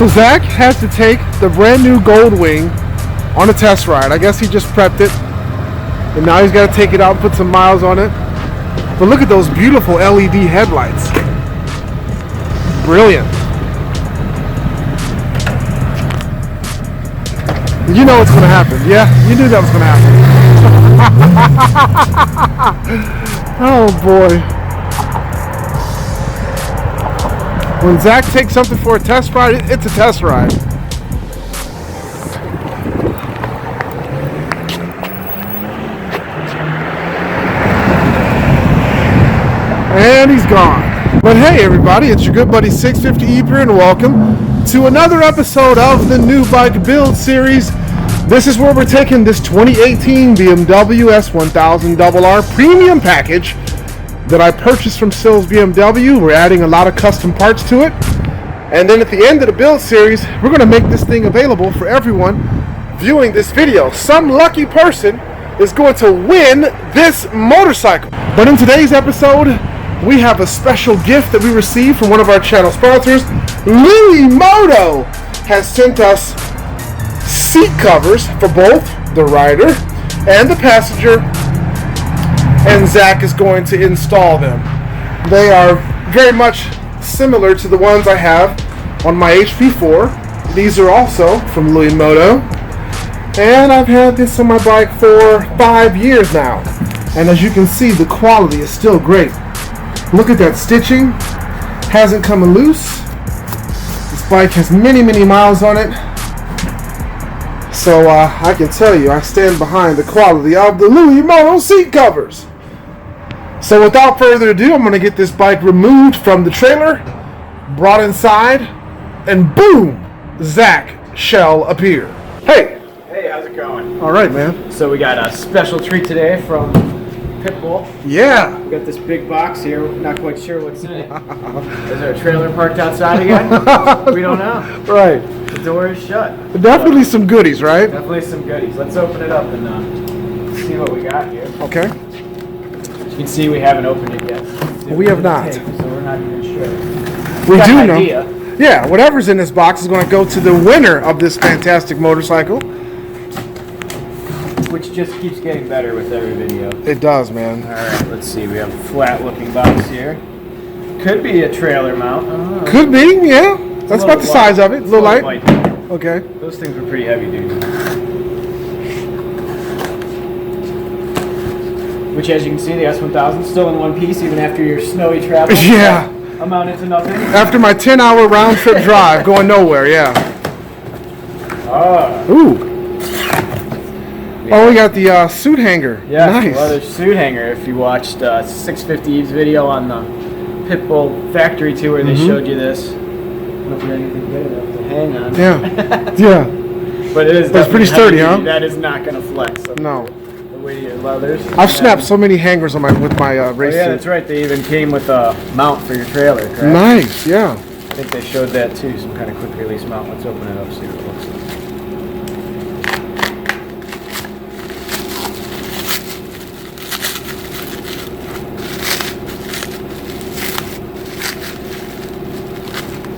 So Zach had to take the brand new Goldwing on a test ride. I guess he just prepped it, and now he's got to take it out and put some miles on it. But look at those beautiful LED headlights. Brilliant. You know what's going to happen. Yeah, you knew that was going to happen. Oh boy. When Zach takes something for a test ride, it's a test ride. And he's gone. But hey everybody, it's your good buddy 650 Eper, and welcome to another episode of the New Bike Build Series. This is where we're taking this 2018 BMW S1000RR premium package that I purchased from Sills BMW. We're adding a lot of custom parts to it. And then at the end of the build series, we're going to make this thing available for everyone viewing this video. Some lucky person is going to win this motorcycle. But in today's episode, we have a special gift that we received from one of our channel sponsors. Luimoto has sent us seat covers for both the rider and the passenger, and Zach is going to install them. They are very much similar to the ones I have on my HP4. These are also from Luimoto, and I've had this on my bike for 5 years now, and as you can see, the quality is still great. Look at that stitching, hasn't come loose. This bike has many miles on it, so I can tell you I stand behind the quality of the Luimoto seat covers. So without further ado, I'm going to get this bike removed from the trailer, brought inside, and boom, Zach shall appear. Hey! Hey, how's it going? All right, man. So we got a special treat today from Pitbull. Yeah. We got this big box here. We're not quite sure what's in it. Is there a trailer parked outside again? We don't know. Right. The door is shut. Definitely some goodies, right? Definitely some goodies. Let's open it up and see what we got here. Okay. As you can see, we haven't opened it yet. We have not. So we're not even sure. We got do an know. idea. Yeah, whatever's in this box is going to go to the winner of this fantastic motorcycle. Which just keeps getting better with every video. It does, man. Alright, let's see. We have a flat looking box here. Could be a trailer mount. Could be, yeah. That's about the size of it. A little light. Okay. Those things were pretty heavy duty. Which, as you can see, the S1000 still in one piece even after your snowy travel. Yeah. Amounted to nothing. After my 10-hour round trip drive, going nowhere, yeah. Ooh. Oh, we got the suit hanger. Yeah, nice. leather suit hanger. If you watched 650's video on the Pitbull factory tour, they showed you this. I don't know if you got anything good enough to hang on. Yeah. Yeah. But it is. It's pretty sturdy, huh? That is not going to flex. No. The weight of your leathers. I've snapped so many hangers on with my race yeah, suit. that's right. They even came with a mount for your trailer, correct? Nice, yeah. I think they showed that too, some kind of quick release mount. Let's open it up, see what it looks like.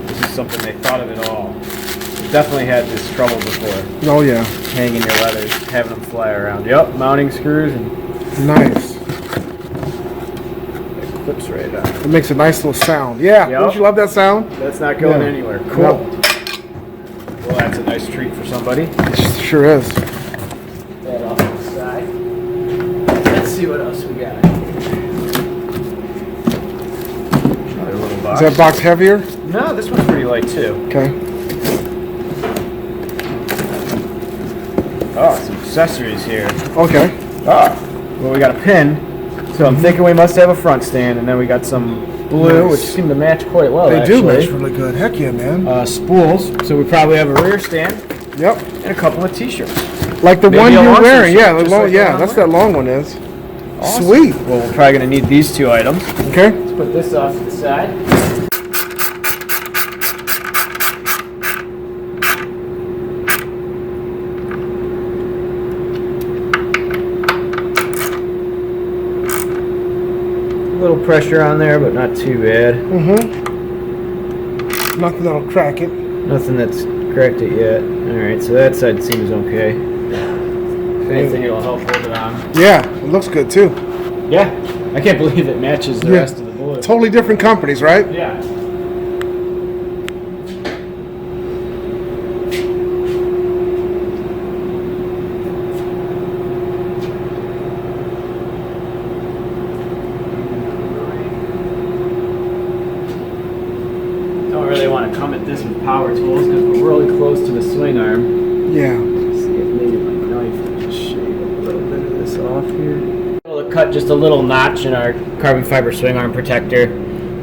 This is something they thought of it all. We've definitely had this trouble before. Oh yeah. Hanging your leathers, having them fly around. Yep, mounting screws and nice. it clips right on. It makes a nice little sound. Yeah. Yep. Don't you love that sound? That's not going anywhere. Cool. No. Well, that's a nice treat for somebody. It sure is. That off to the side. Let's see what else we got. Another little box. Is that box heavier? No, this one's pretty light too. Okay. Oh, some accessories here. Okay. Ah, well, we got a pin. So I'm thinking we must have a front stand, and then we got some blue, Nice. which seem to match quite well. They actually do match really good. Heck yeah, man. Spools. So we probably have a rear stand Yep. and a couple of t-shirts. Like the Maybe one a you're long wearing. t-shirt, Yeah, the just long, like the yeah, one that's I'm that long one is. Awesome. Sweet. Well, we're probably going to need these two items. Okay. Let's put this off to the side. A little pressure on there, but not too bad. Mm-hmm. Nothing that'll crack it. Nothing that's cracked it yet. Alright, so that side seems okay. If anything, it'll help hold it on. Yeah, it looks good too. Yeah, I can't believe it matches the rest of the bullet. Totally different companies, right? Yeah. Don't really want to come at this with power tools because we're really close to the swing arm. Yeah. Let's see if maybe my knife will just shave a little bit of this off here. We'll cut just a little notch in our carbon fiber swing arm protector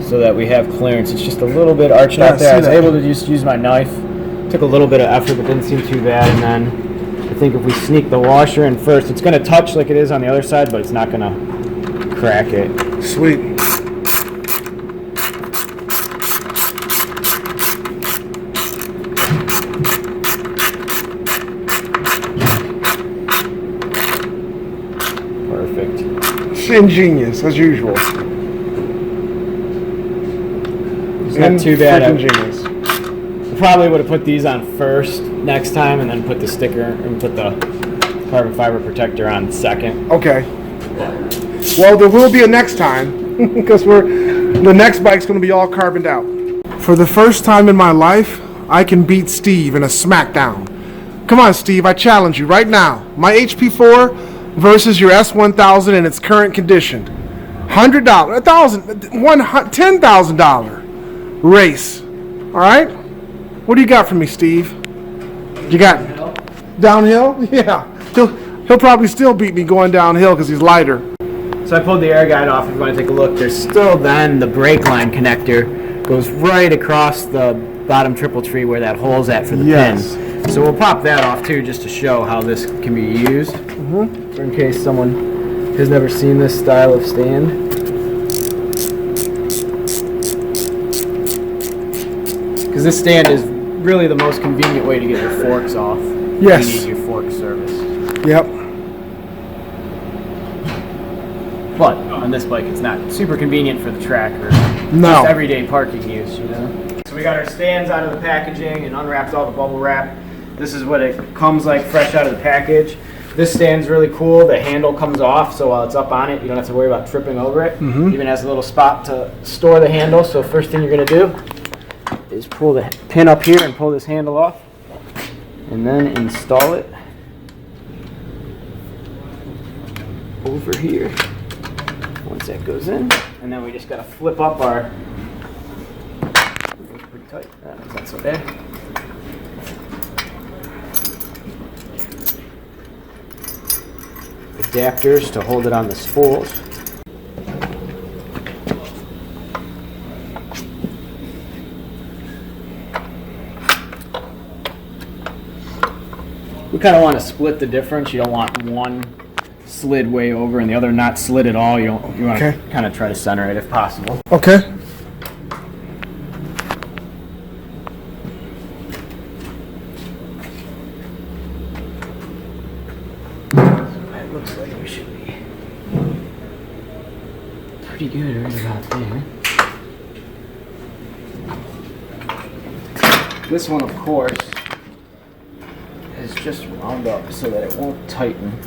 so that we have clearance. It's just a little bit arched out there. I was able to just use my knife. Took a little bit of effort, but didn't seem too bad. And then I think if we sneak the washer in first, it's going to touch like it is on the other side, but it's not going to crack it. Sweet. Ingenious as usual. It's not too bad. Ingenious. I probably would have put these on first next time, and then put the sticker and put the carbon fiber protector on second. Okay. Well, there will be a next time because the next bike's going to be all carboned out. For the first time in my life, I can beat Steve in a smackdown. Come on, Steve! I challenge you right now. My HP4 versus your S1000 in its current condition. $100, $10,000 race. All right? What do you got for me, Steve? You got downhill? Yeah. He'll probably still beat me going downhill because he's lighter. So I pulled the air guide off. If you want to take a look, there's still then the brake line connector goes right across the bottom triple tree where that hole's at for the pin. So we'll pop that off too, just to show how this can be used. For in case someone has never seen this style of stand. Because this stand is really the most convenient way to get your forks off. Yes. You need your fork serviced. Yep. But on this bike, it's not super convenient for the track or No. just everyday parking use, you know. So we got our stands out of the packaging and unwrapped all the bubble wrap. This is what it comes like fresh out of the package. This stand's really cool. The handle comes off, so while it's up on it, you don't have to worry about tripping over it. Even has a little spot to store the handle. So first thing you're going to do is pull the pin up here and pull this handle off, and then install it over here. Once that goes in, and then we just got to flip up our. It's pretty tight. That's not so bad. Adapters to hold it on the spools. We kind of want to split the difference. You don't want one slid way over and the other not slid at all. You want to kind of try to center it if possible. Okay. Looks like we should be pretty good right about there. This one, of course, is just wound up so that it won't tighten.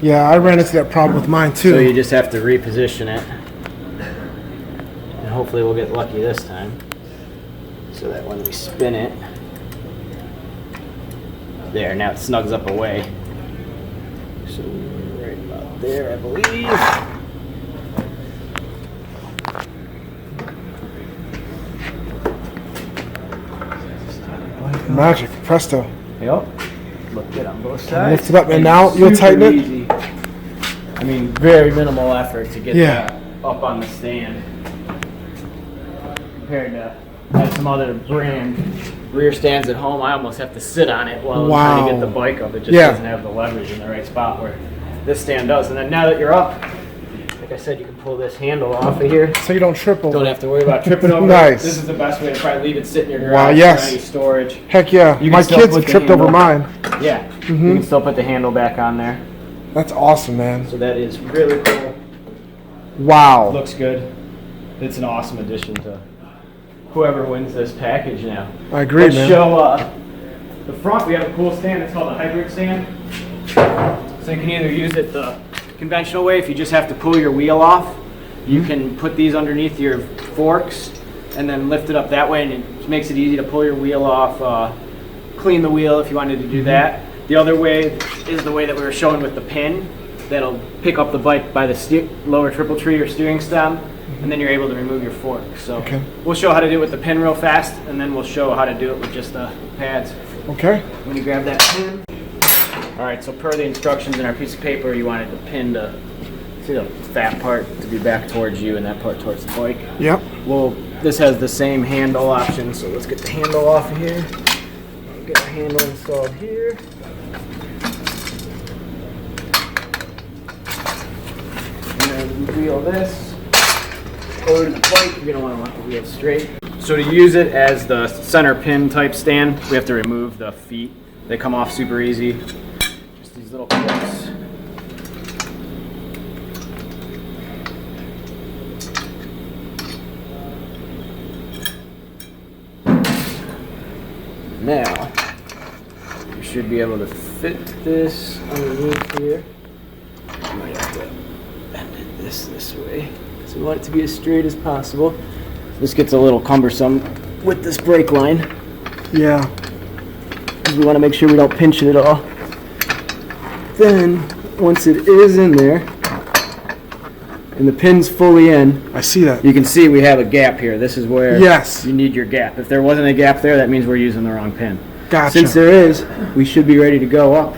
Yeah, I ran into that problem with mine too. So you just have to reposition it. And hopefully we'll get lucky this time. So that when we spin it, there, now it snugs up away. So right about there, I believe. Magic, presto. Yep. Look good on both sides. Lift it up, and now you'll tighten it. Easy. I mean, very minimal effort to get that up on the stand. Compared to some other brand rear stands at home, I almost have to sit on it while I'm trying to get the bike up. It just doesn't have the leverage in the right spot where this stand does. And then now that you're up, like I said, you can pull this handle off of here. So you don't trip over. Don't have to worry about tripping over. Nice. This is the best way to probably leave it sitting in your Wow, garage for any storage. Heck yeah. You My can still kids put have the tripped over handle- mine. Yeah. You can still put the handle back on there. That's awesome, man. So that is really cool. Wow. Looks good. It's an awesome addition to whoever wins this package now. I agree, Let's man. show the front. We have a cool stand. It's called a hybrid stand. So you can either use it the conventional way, if you just have to pull your wheel off. You can put these underneath your forks and then lift it up that way, and it makes it easy to pull your wheel off, clean the wheel if you wanted to do that. The other way is the way that we were showing with the pin. That'll pick up the bike by the lower triple tree or steering stem, and then you're able to remove your fork. So we'll show how to do it with the pin real fast, and then we'll show how to do it with just the pads. Okay. When you grab that pin. All right, so per the instructions in our piece of paper, you wanted the pin to, see the fat part to be back towards you and that part towards the bike. Yep. Well, this has the same handle option, so let's get the handle off of here. We'll get our handle installed here. And then we wheel this over to the bike. You're gonna want the wheel straight. So to use it as the center pin type stand, we have to remove the feet. They come off super easy. Just these little clips. Now, you should be able to fit this underneath here. You might have to bend it this way, because we want it to be as straight as possible. This gets a little cumbersome with this brake line. Yeah. Because we want to make sure we don't pinch it at all. Then, once it is in there, and the pin's fully in, I see that. you can see we have a gap here. This is where Yes. you need your gap. If there wasn't a gap there, that means we're using the wrong pin. Gotcha. Since there is, we should be ready to go up.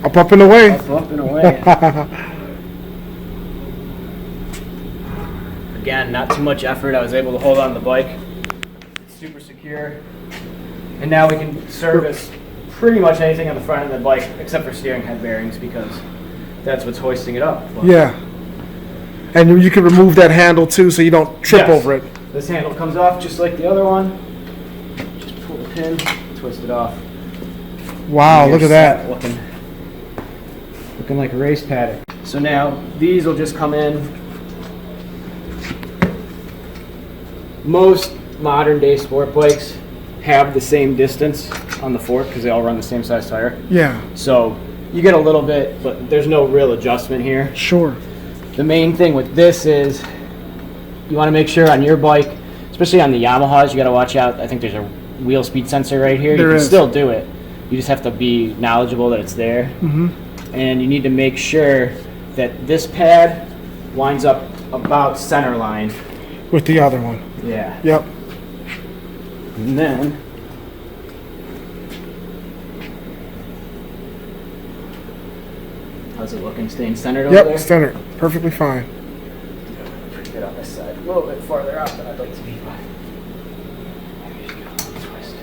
Up and away. Up and away. Again, not too much effort. I was able to hold on the bike. It's super secure. And now we can service pretty much anything on the front of the bike except for steering head bearings, because that's what's hoisting it up. But Yeah. And you can remove that handle too, so you don't trip Yes. over it. This handle comes off just like the other one. Just pull the pin, twist it off. Wow, You're look at that. set, looking like a race paddock. So now these will just come in. Most modern day sport bikes have the same distance on the fork because they all run the same size tire. Yeah, So you get a little bit, but there's no real adjustment here. sure. The main thing with this is you want to make sure on your bike, especially on the Yamahas, you got to watch out. I think there's a wheel speed sensor right here. There You can is. still do it. You just have to be knowledgeable that it's there. And you need to make sure that this pad lines up about center line. With the other one. Yeah. Yep. And then how's it looking? Staying centered over there? Yep, standard. Perfectly fine. Pretty good on this side. A little bit farther out than I'd like to be, but there you go. Twist.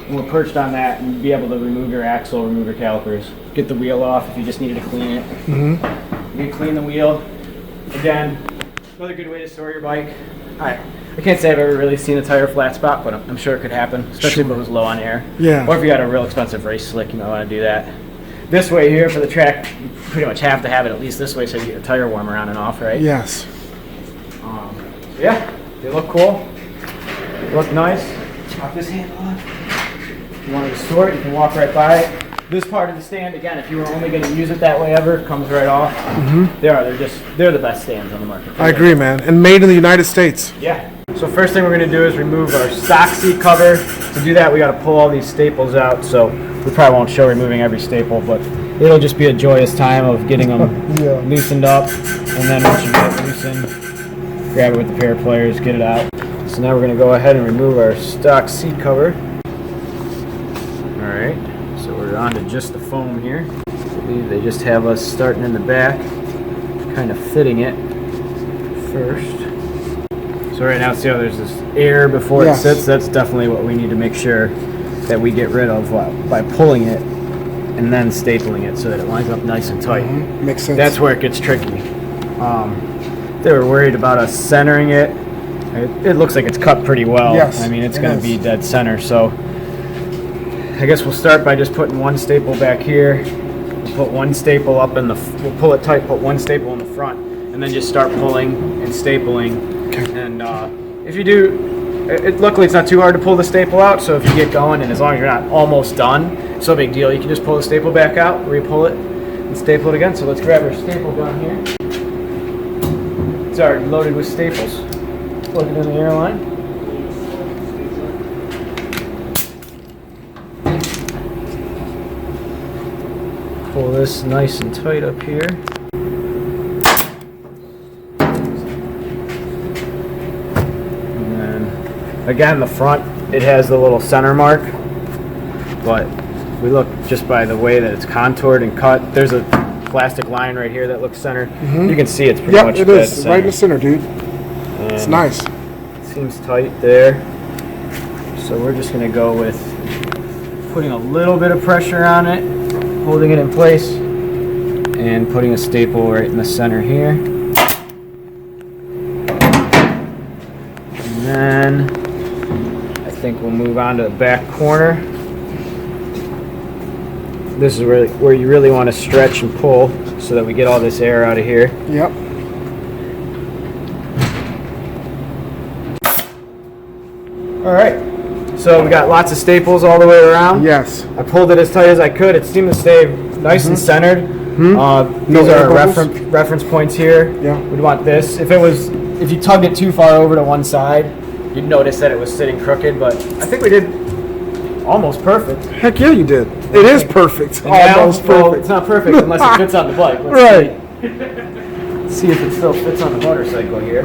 And we're perched on that, and be able to remove your axle, remove your calipers, get the wheel off if you just needed to clean it. You can clean the wheel. Again, another good way to store your bike. I can't say I've ever really seen a tire flat spot, but I'm sure it could happen, especially if it was low on air. Yeah. Or if you got a real expensive race slick, you might want to do that. This way here for the track, you pretty much have to have it at least this way so you get your tire warmer on and off, right? Yes. Yeah, they look cool. They look nice. Pop this handle on. If you wanted to store it, you can walk right by it. This part of the stand, again, if you were only going to use it that way ever, comes right off. They're the best stands on the market. I agree, man. And made in the United States. Yeah. So first thing we're going to do is remove our stock seat cover. To do that, we got to pull all these staples out. So we probably won't show removing every staple, but it'll just be a joyous time of getting them loosened up. And then once you get it loosened, grab it with the pair of pliers, get it out. So now we're going to go ahead and remove our stock seat cover. All right. So we're on to just the foam here. I believe they just have us starting in the back, kind of fitting it first. So right now, see how there's this air before it sits? That's definitely what we need to make sure that we get rid of by pulling it and then stapling it so that it lines up nice and tight. Makes sense. That's where it gets tricky. They were worried about us centering it. It looks like it's cut pretty well. Yes, I mean, it's it going to is. be dead center. So I guess we'll start by just putting one staple back here. Put one staple up in the. We'll pull it tight. Put one staple in the front, and then just start pulling and stapling. Okay. And if you do Luckily, it's not too hard to pull the staple out, so if you get going, and as long as you're not almost done, it's no big deal. You can just pull the staple back out, re-pull it, and staple it again. So let's grab our staple gun here. It's already loaded with staples. Plug it in the airline. Pull this nice and tight up here. Again, the front, it has the little center mark, but we look just by the way that it's contoured and cut. There's a plastic line right here that looks center. You can see it's pretty much it is right in the center, dude. And it's nice. It seems tight there. So we're just going to go with putting a little bit of pressure on it, holding it in place, and putting a staple right in the center here. And then I think we'll move on to the back corner. This is where you really want to stretch and pull so that we get all this air out of here. Yep. All right. So we got lots of staples all the way around. Yes. I pulled it as tight as I could. It seemed to stay nice and centered. These are our reference points here. Yeah. We'd want this. If you tugged it too far over to one side, you'd notice that it was sitting crooked, but I think we did almost perfect. Heck yeah, you did. It is perfect. And Almost now, perfect. well, it's not perfect unless it fits on the bike. Right. Let's see if it still fits on the motorcycle here.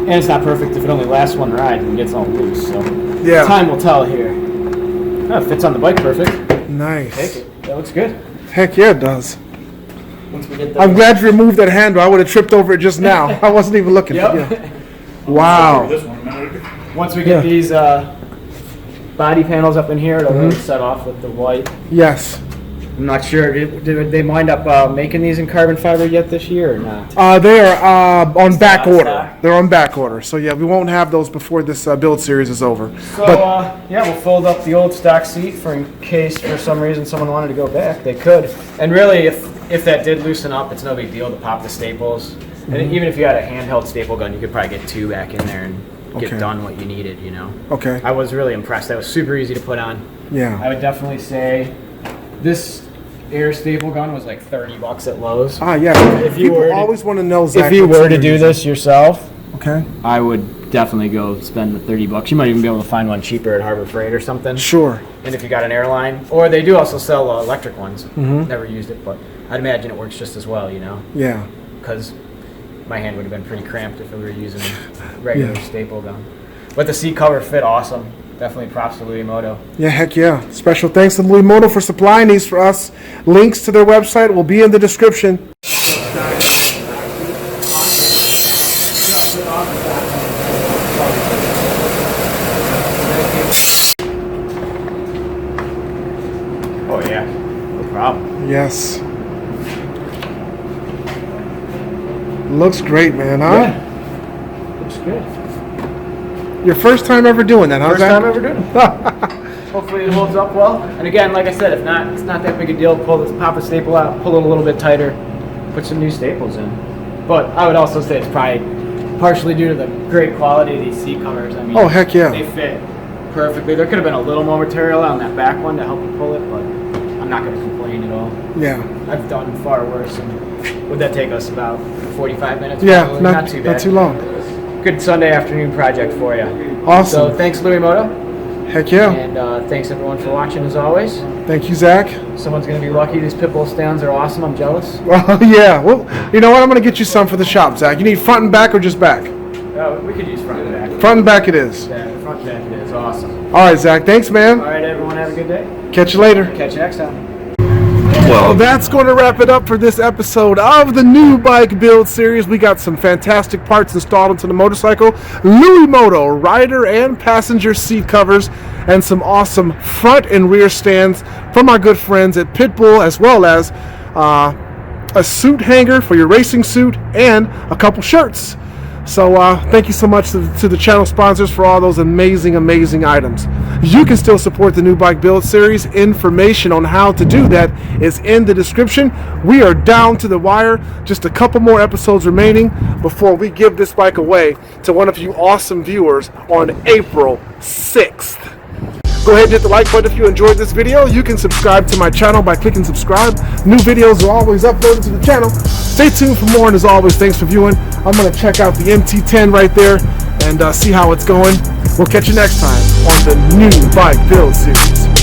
And it's not perfect if it only lasts one ride and gets all loose. So yeah. Time will tell here. Oh, it fits on the bike perfect. Nice. Take it. That looks good. Heck yeah, it does. Once we get I'm glad you removed that handle. I would have tripped over it just now. I wasn't even looking. Yep. Yeah. Wow. Once we get these body panels up in here, it'll really set off with the white. Yes. I'm not sure. Did they wind up making these in carbon fiber yet this year or not? They are on back order. Stock. They're on back order. So yeah, we won't have those before this build series is over. So yeah, we'll fold up the old stock seat for in case for some reason someone wanted to go back. They could. And really, if that did loosen up, it's no big deal to pop the staples. And even if you had a handheld staple gun, you could probably get two back in there and get done what you needed, you know. Okay. I was really impressed. That was super easy to put on. Yeah. I would definitely say this air staple gun was like $30 at Lowe's. Ah, yeah. If you People always want to know, Zach, if you were to do this yourself, okay, I would definitely go spend the $30. You might even be able to find one cheaper at Harbor Freight or something. Sure. And if you got an airline, or they do also sell electric ones. Never used it, but I'd imagine it works just as well, you know. Yeah. Because my hand would have been pretty cramped if we were using a regular staple gun. But the seat cover fit awesome. Definitely props to Luimoto. Yeah, heck yeah. Special thanks to Luimoto for supplying these for us. Links to their website will be in the description. Oh yeah, no problem. Yes. Looks great, man, huh? Yeah. Looks good. Your first time ever doing that, huh? First Zach? time ever doing it. Hopefully it holds up well. And again, like I said, if not, it's not that big a deal. Pop a staple out, pull it a little bit tighter, put some new staples in. But I would also say it's probably partially due to the great quality of these seat covers. I mean, oh, heck yeah. They fit perfectly. There could have been a little more material on that back one to help you pull it, but I'm not going to complain at all. Yeah. I've done far worse. And would that take us about 45 minutes? Yeah, probably? not too bad. Not too long. Good Sunday afternoon project for you. Awesome. So thanks, Luimoto. Heck yeah. And thanks everyone for watching as always. Thank you, Zach. Someone's going to be lucky. These pit bull stands are awesome. I'm jealous. Well, yeah. Well, you know what? I'm going to get you some for the shop, Zach. You need front and back or just back? We could use front and back. Front and back it is. Yeah, front and back it is. Awesome. All right, Zach. Thanks, man. All right, everyone. Have a good day. Catch you later. Catch you next time. Well, that's going to wrap it up for this episode of the new bike build series. We got some fantastic parts installed into the motorcycle, Luimoto rider and passenger seat covers, and some awesome front and rear stands from our good friends at Pitbull, as well as a suit hanger for your racing suit and a couple shirts. So thank you so much to the channel sponsors for all those amazing items. you can still support the New Bike Build series. Information on how to do that is in the description. We are down to the wire. Just a couple more episodes remaining before we give this bike away to one of you awesome viewers on April 6th. Go ahead and hit the like button if you enjoyed this video. You can subscribe to my channel by clicking subscribe. New videos are always uploaded to the channel. Stay tuned for more, and as always, thanks for viewing. I'm going to check out the MT10 right there and see how it's going. We'll catch you next time on the New Bike Build series.